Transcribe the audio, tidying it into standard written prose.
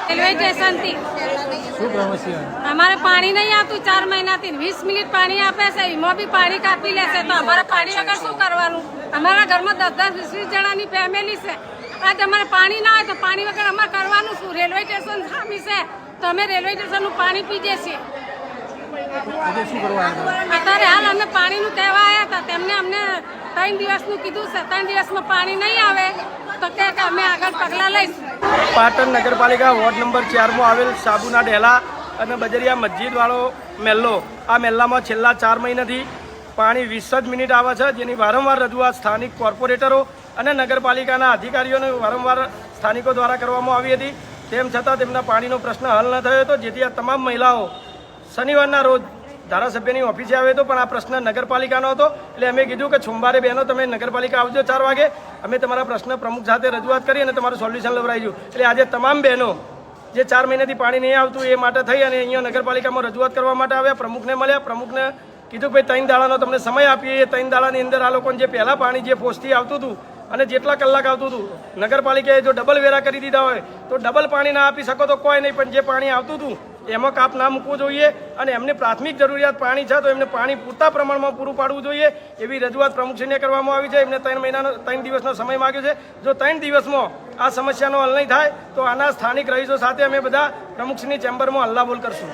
railway station थी हमारे पानी नहीं आतु 4 महीना थी 20 मिनिट पानी आपे છે એમાં બી પાણી કાપી લેશે તો અમારે પાણી વગર શું કરવાનું અમારા ઘરમાં 10-20 જણાની ફેમિલી છે આજે અમારે પાણી ના હોય તો પાણી વગર અમારે કરવાનું શું રેલવે સ્ટેશન સામી છે તો અમે રેલવે સ્ટેશનનું પાણી પીજે છીએ અત્યારે હાલ અમે પાણીનું કહેવા આવ્યા હતા તેમને અમને 3 દિવસનું કીધું છે 3 દિવસમાં પાણી નહીં આવે તો કે અમે આગળ પગલાં લઈશું પાટણ નગરપાલિકા વોર્ડ નંબર 4 માં આવેલ સાબુના ડેલા અને બજરિયા મસ્જિદવાળો મહેલ્લો આ મહેલ્લામાં છેલ્લા 4 મહિનાથી પાણી 20 જ મિનિટ આવે છે જેની વારંવાર રજૂઆત સ્થાનિક કોર્પોરેટરો અને નગરપાલિકાના અધિકારીઓને વારંવાર સ્થાનિકો દ્વારા કરવામાં આવી હતી તેમ છતાં તેમના પાણીનો પ્રશ્ન હલ ન થયો હતો જેથી આ તમામ મહિલાઓ શનિવારના રોજ ધારાસભ્યની ઓફિસે આવ્યો હતો પણ આ પ્રશ્ન નગરપાલિકાનો હતો એટલે અમે કીધું કે સોમવારે બહેનો તમે નગરપાલિકા આવજો 4 વાગે અમે તમારા પ્રશ્ન પ્રમુખ સાથે રજૂઆત કરી અને તમારું સોલ્યુશન લવરાઈશું એટલે આજે તમામ બહેનો જે 4 મહિનાથી પાણી નહીં આવતું એ માટે થઈ અને અહીંયા નગરપાલિકામાં રજૂઆત કરવા માટે આવ્યા પ્રમુખને મળ્યા પ્રમુખને કીધું કે ભાઈ 3 દાડાનો તમને સમય આપીએ એ 3 દાડાની અંદર આ લોકોને જે પહેલાં પાણી જે પોસ્ટથી આવતું હતું અને જેટલા કલાક આવતું હતું નગરપાલિકાએ જો ડબલ વેરા કરી દીધા હોય તો ડબલ પાણી ના આપી શકો તો કોઈ નહીં પણ જે પાણી આવતું હતું એમાં કાપ ના મૂકવું જોઈએ અને એમને પ્રાથમિક જરૂરિયાત પાણી છે તો એમને પાણી પૂરતા પ્રમાણમાં પૂરું પાડવું જોઈએ એવી રજૂઆત પ્રમુખશ્રીને કરવામાં આવી છે એમને 3 દિવસનો સમય માગ્યો છે જો 3 દિવસમાં આ સમસ્યાનો હલ નહીં થાય તો આના સ્થાનિક રહીશો સાથે અમે બધા પ્રમુખશ્રીની ચેમ્બરમાં હલ્લાબોલ કરશું